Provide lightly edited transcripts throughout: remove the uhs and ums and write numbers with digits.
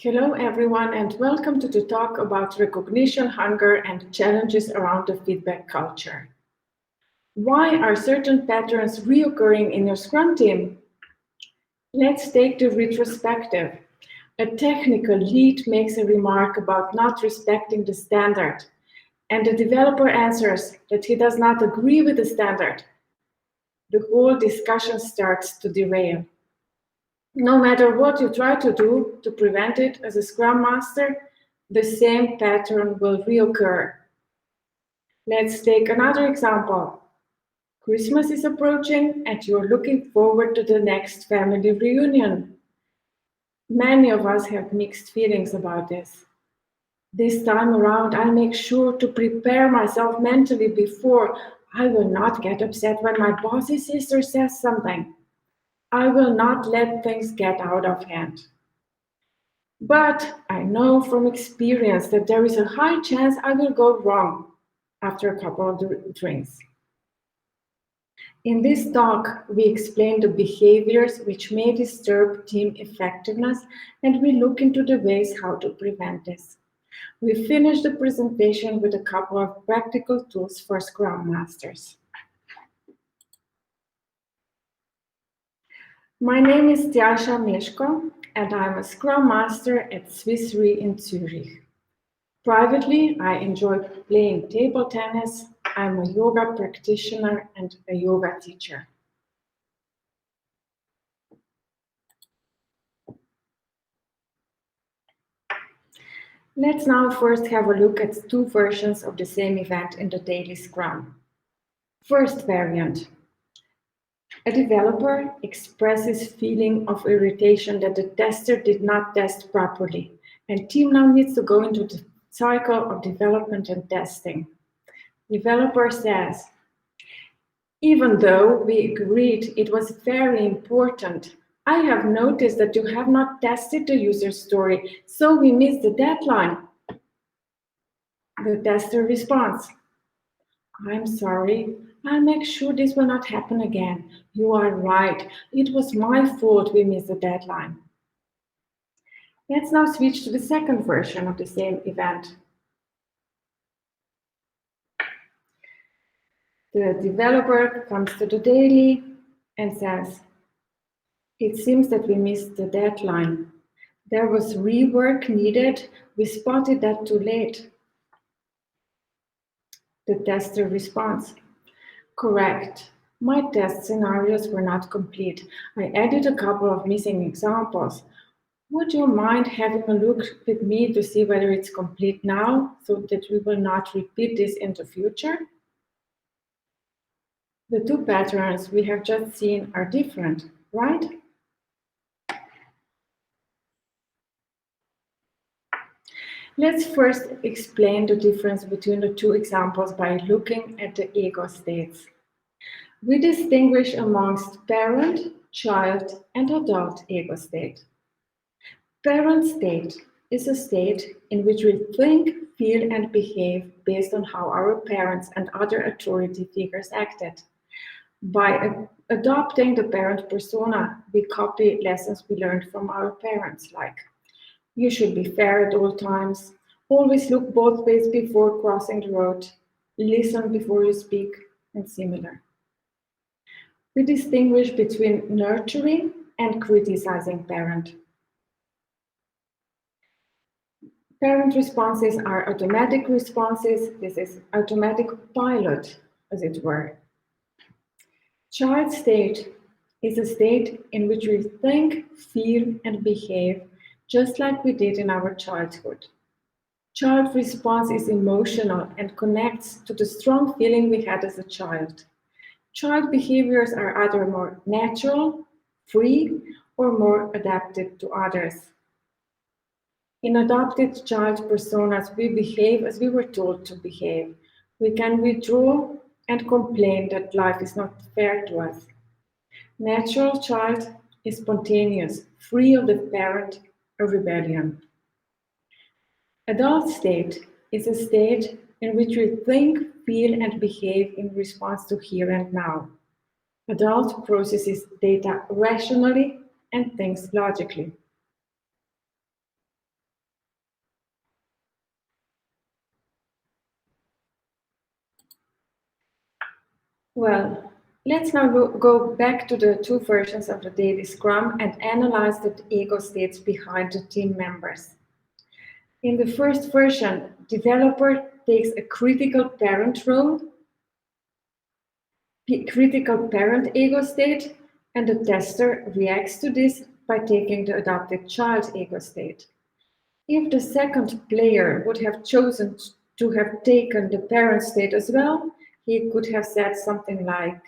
Hello everyone and welcome to the talk about recognition hunger and challenges around the feedback culture. Why are certain patterns reoccurring in your Scrum team? Let's take the retrospective. A technical lead makes a remark about not respecting the standard, and the developer answers that he does not agree with the standard. The whole discussion starts to derail. No matter what you try to do to prevent it as a Scrum Master, the same pattern will reoccur. Let's take another example. Christmas is approaching and you're looking forward to the next family reunion. Many of us have mixed feelings about this. This time around, I'll make sure to prepare myself mentally before. I will not get upset when my boss's sister says something. I will not let things get out of hand. But I know from experience that there is a high chance I will go wrong after a couple of drinks. In this talk, we explain the behaviors which may disturb team effectiveness, and we look into the ways how to prevent this. We finish the presentation with a couple of practical tools for Scrum Masters. My name is Tjasa Mesko, and I'm a Scrum Master at Swiss Re in Zurich. Privately, I enjoy playing table tennis. I'm a yoga practitioner and a yoga teacher. Let's now first have a look at two versions of the same event in the daily Scrum. First variant. A developer expresses feeling of irritation that the tester did not test properly, and team now needs to go into the cycle of development and testing. Developer says, even though we agreed it was very important, I have noticed that you have not tested the user story, so we missed the deadline. The tester responds, I'm sorry, I'll make sure this will not happen again. You are right, it was my fault we missed the deadline. Let's now switch to the second version of the same event. The developer comes to the daily and says, it seems that we missed the deadline. There was rework needed. We spotted that too late. The tester responds, correct. My test scenarios were not complete. I added a couple of missing examples. Would you mind having a look with me to see whether it's complete now so that we will not repeat this in the future? The two patterns we have just seen are different, right? Let's first explain the difference between the two examples by looking at the ego states. We distinguish amongst parent, child, and adult ego state. Parent state is a state in which we think, feel, and behave based on how our parents and other authority figures acted. By adopting the parent persona, we copy lessons we learned from our parents, like you should be fair at all times, always look both ways before crossing the road, listen before you speak, and similar. We distinguish between nurturing and criticizing parent. Parent responses are automatic responses. This is automatic pilot, as it were. Child state is a state in which we think, feel, and behave just like we did in our childhood. Child response is emotional and connects to the strong feeling we had as a child. Child behaviors are either more natural, free, or more adapted to others. In adopted child personas, we behave as we were told to behave. We can withdraw and complain that life is not fair to us. Natural child is spontaneous, free of the parent or rebellion. Adult state is a state in which we think, feel, and behave in response to here and now. Adult processes data rationally and thinks logically. Well, let's now go back to the two versions of the daily Scrum and analyze the ego states behind the team members. In the first version, developer takes a critical parent role, critical parent ego state, and the tester reacts to this by taking the adopted child ego state. If the second player would have chosen to have taken the parent state as well, he could have said something like,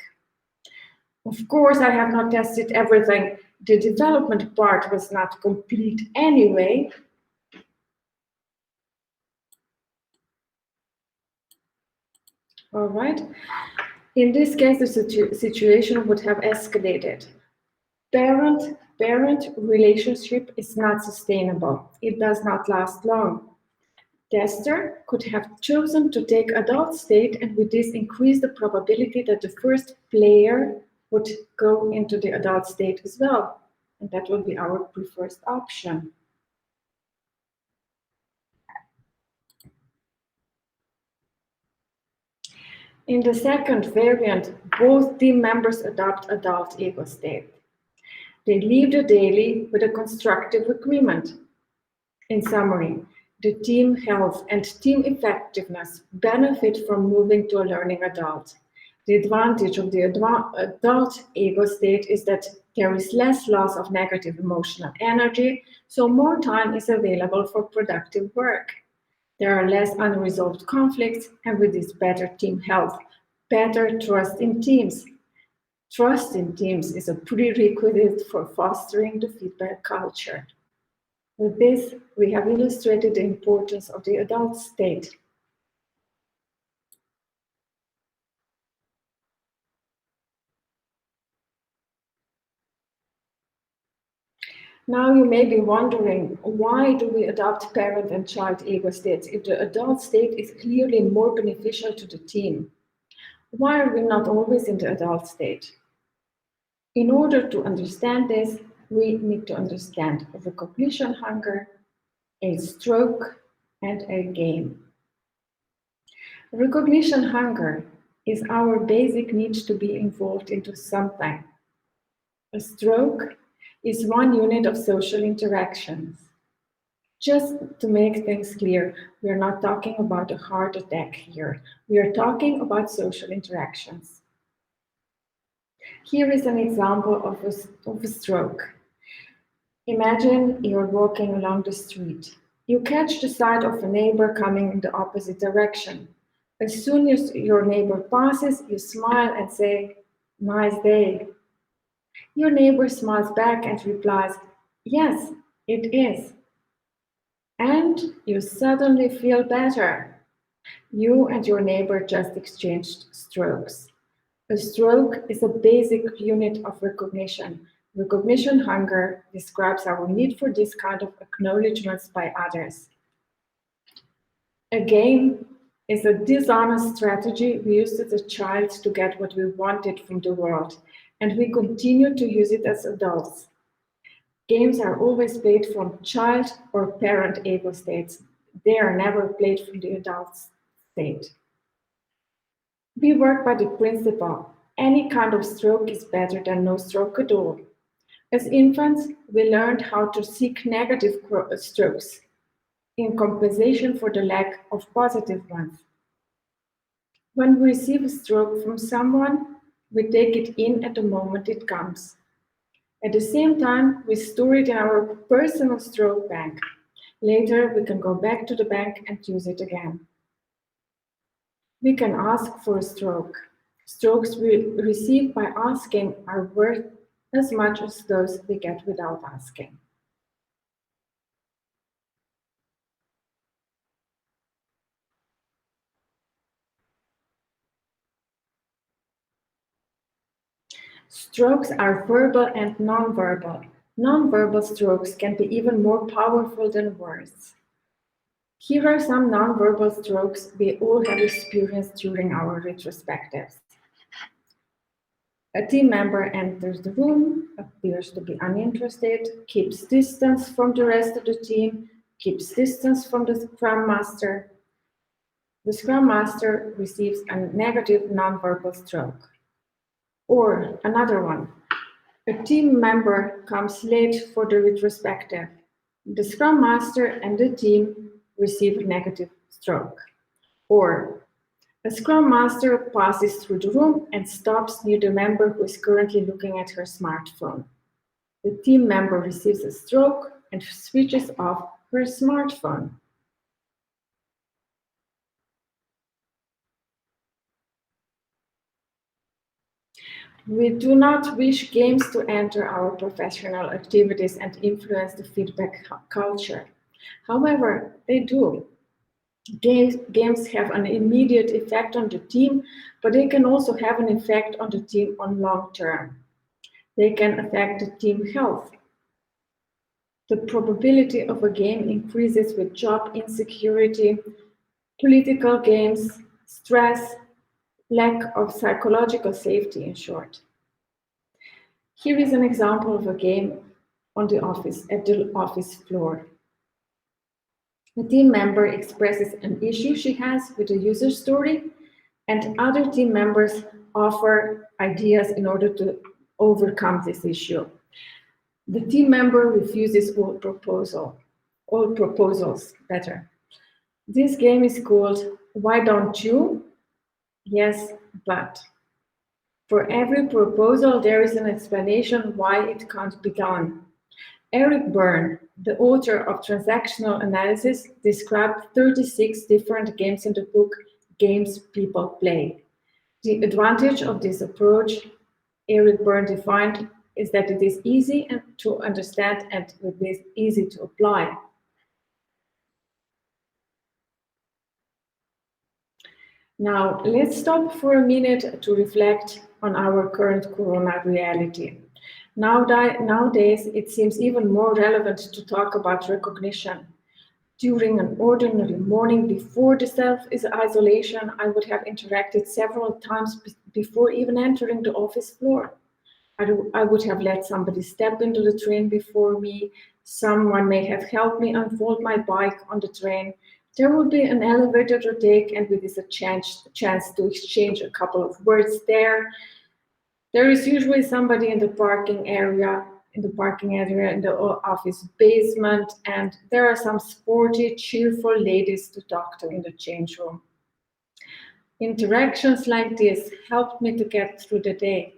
"Of course, I have not tested everything. The development part was not complete anyway." All right. In this case, the situation would have escalated. Parent relationship is not sustainable. It does not last long. Tester could have chosen to take adult state and with this increase the probability that the first player would go into the adult state as well. And that would be our preferred option. In the second variant, both team members adopt adult ego state. They leave the daily with a constructive agreement. In summary, the team health and team effectiveness benefit from moving to a learning adult. The advantage of the adult ego state is that there is less loss of negative emotional energy, so more time is available for productive work. There are less unresolved conflicts, and with this better team health, better trust in teams. Trust in teams is a prerequisite for fostering the feedback culture. With this, we have illustrated the importance of the adult state. Now you may be wondering, why do we adopt parent and child ego states if the adult state is clearly more beneficial to the team? Why are we not always in the adult state? In order to understand this, we need to understand recognition hunger, a stroke, and a game. Recognition hunger is our basic need to be involved into something. A stroke is one unit of social interactions. Just to make things clear, we are not talking about a heart attack here. We are talking about social interactions. Here is an example of a stroke. Imagine you're walking along the street. You catch the sight of a neighbor coming in the opposite direction. As soon as your neighbor passes, you smile and say, "Nice day." Your neighbor smiles back and replies, "Yes, it is." And you suddenly feel better. You and your neighbor just exchanged strokes. A stroke is a basic unit of recognition. Recognition hunger describes our need for this kind of acknowledgments by others. A game is a dishonest strategy we used as a child to get what we wanted from the world, and we continue to use it as adults. Games are always played from child or parent ego states. They are never played from the adult state. We work by the principle, any kind of stroke is better than no stroke at all. As infants, we learned how to seek negative strokes in compensation for the lack of positive ones. When we receive a stroke from someone, we take it in at the moment it comes. At the same time, we store it in our personal stroke bank. Later, we can go back to the bank and use it again. We can ask for a stroke. Strokes we receive by asking are worth as much as those we get without asking. Strokes are verbal and nonverbal. Nonverbal strokes can be even more powerful than words. Here are some nonverbal strokes we all have experienced during our retrospectives. A team member enters the room, appears to be uninterested, keeps distance from the rest of the team, keeps distance from the Scrum Master. The Scrum Master receives a negative nonverbal stroke. Or another one, a team member comes late for the retrospective. The Scrum Master and the team receive a negative stroke. Or a Scrum Master passes through the room and stops near the member who is currently looking at her smartphone. The team member receives a stroke and switches off her smartphone. We do not wish games to enter our professional activities and influence the feedback culture. However, they do. Games have an immediate effect on the team, but they can also have an effect on the team on long term. They can affect the team health. The probability of a game increases with job insecurity, political games, stress, lack of psychological safety, in short. Here is an example of a game at the office floor. A team member expresses an issue she has with a user story, and other team members offer ideas in order to overcome this issue. The team member refuses all proposals, better. This game is called Why Don't You? Yes, but. For every proposal, there is an explanation why it can't be done. Eric Byrne, the author of Transactional Analysis, described 36 different games in the book Games People Play. The advantage of this approach, Eric Byrne defined, is that it is easy to understand and it is easy to apply. Now, let's stop for a minute to reflect on our current corona reality. Nowadays, it seems even more relevant to talk about recognition. During an ordinary morning before the self-isolation, I would have interacted several times before even entering the office floor. I would have let somebody step into the train before me. Someone may have helped me unfold my bike on the train. There would be an elevator to take, and with this a chance to exchange a couple of words there. There is usually somebody in the parking area in the office basement, and there are some sporty, cheerful ladies to talk to in the change room. Interactions like this helped me to get through the day.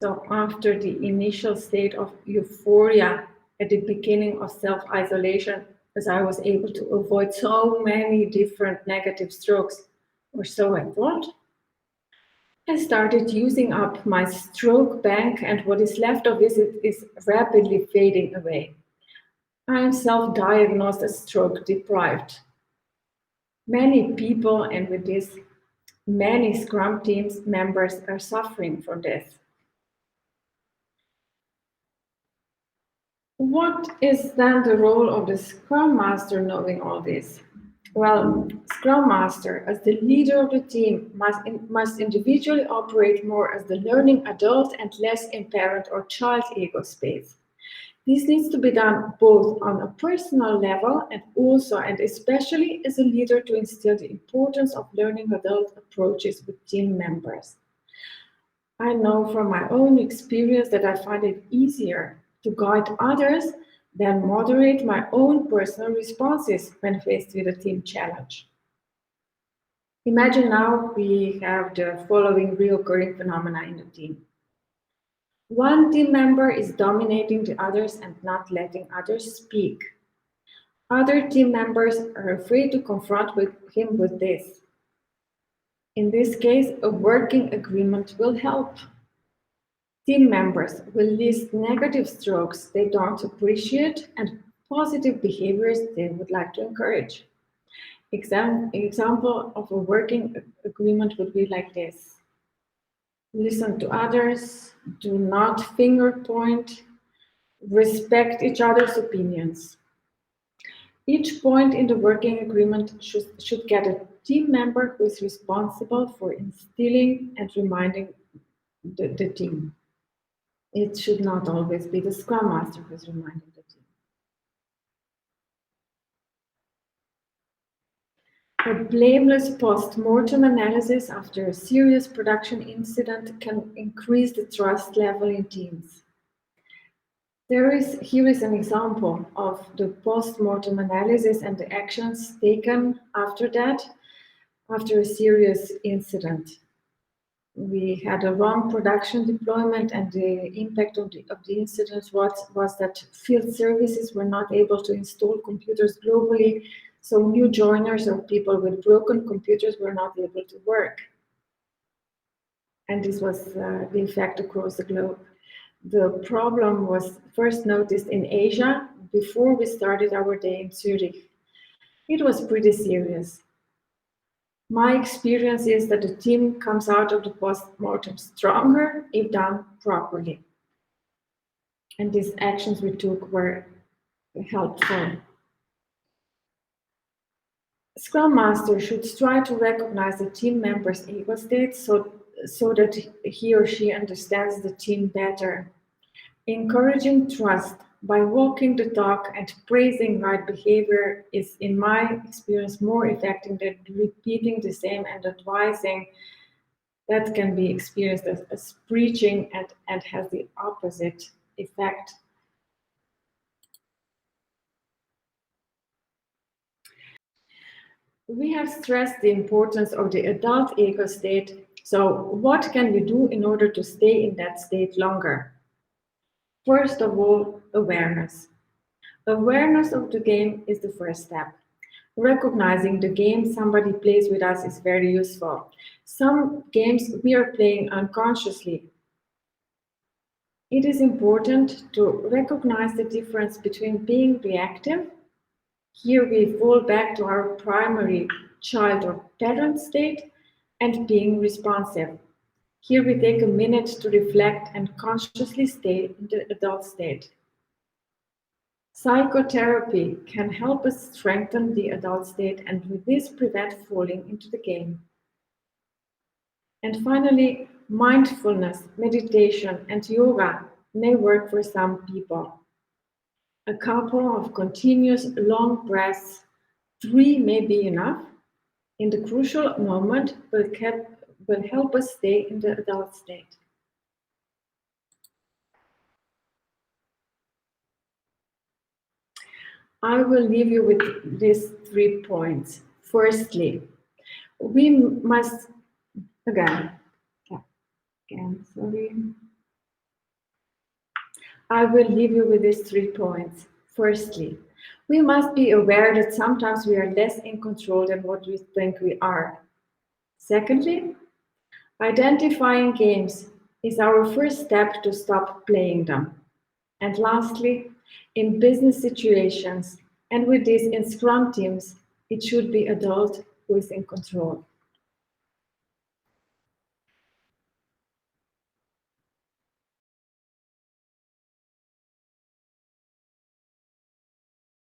So after the initial state of euphoria at the beginning of self-isolation, as I was able to avoid so many different negative strokes, or so I thought, I started using up my stroke bank, and what is left of it is rapidly fading away. I am self-diagnosed as stroke deprived. Many people, and with this, many Scrum teams members are suffering from this. What is then the role of the Scrum Master knowing all this? Well, Scrum Master, as the leader of the team, must individually operate more as the learning adult and less in parent or child ego space. This needs to be done both on a personal level and also and especially as a leader to instill the importance of learning adult approaches with team members. I know from my own experience that I find it easier to guide others than moderate my own personal responses when faced with a team challenge. Imagine now we have the following recurring phenomena in the team. One team member is dominating the others and not letting others speak. Other team members are afraid to confront him with this. In this case, a working agreement will help. Team members will list negative strokes they don't appreciate and positive behaviors they would like to encourage. Example of a working agreement would be like this. Listen to others, do not finger point, respect each other's opinions. Each point in the working agreement should get a team member who is responsible for instilling and reminding the team. It should not always be the Scrum Master who is reminding the team. A blameless post-mortem analysis after a serious production incident can increase the trust level in teams. Here is an example of the post-mortem analysis and the actions taken after that, after a serious incident. We had a wrong production deployment, and the impact of the incident was that field services were not able to install computers globally, so new joiners or people with broken computers were not able to work. And this was the effect across the globe. The problem was first noticed in Asia before we started our day in Zurich. It was pretty serious. My experience is that the team comes out of the post-mortem stronger if done properly. And these actions we took were helpful. Scrum Master should try to recognize the team member's ego state so that he or she understands the team better. Encouraging trust by walking the talk and praising right behavior is, in my experience, more effective than repeating the same and advising. That can be experienced as preaching and has the opposite effect. We have stressed the importance of the adult ego state. So what can we do in order to stay in that state longer? First of all, awareness. Awareness of the game is the first step. Recognizing the game somebody plays with us is very useful. Some games we are playing unconsciously. It is important to recognize the difference between being reactive. Here we fall back to our primary child or parent state, and being responsive. Here we take a minute to reflect and consciously stay in the adult state. Psychotherapy can help us strengthen the adult state and with this prevent falling into the game. And finally, mindfulness, meditation, and yoga may work for some people. A couple of continuous long breaths, 3 may be enough, in the crucial moment will help us stay in the adult state. I will leave you with these 3 points. Firstly, we must, sorry. I will leave you with these 3 points. Firstly, we must be aware that sometimes we are less in control than what we think we are. Secondly, identifying games is our first step to stop playing them. And lastly, in business situations, and with this in Scrum teams, it should be adult who is in control.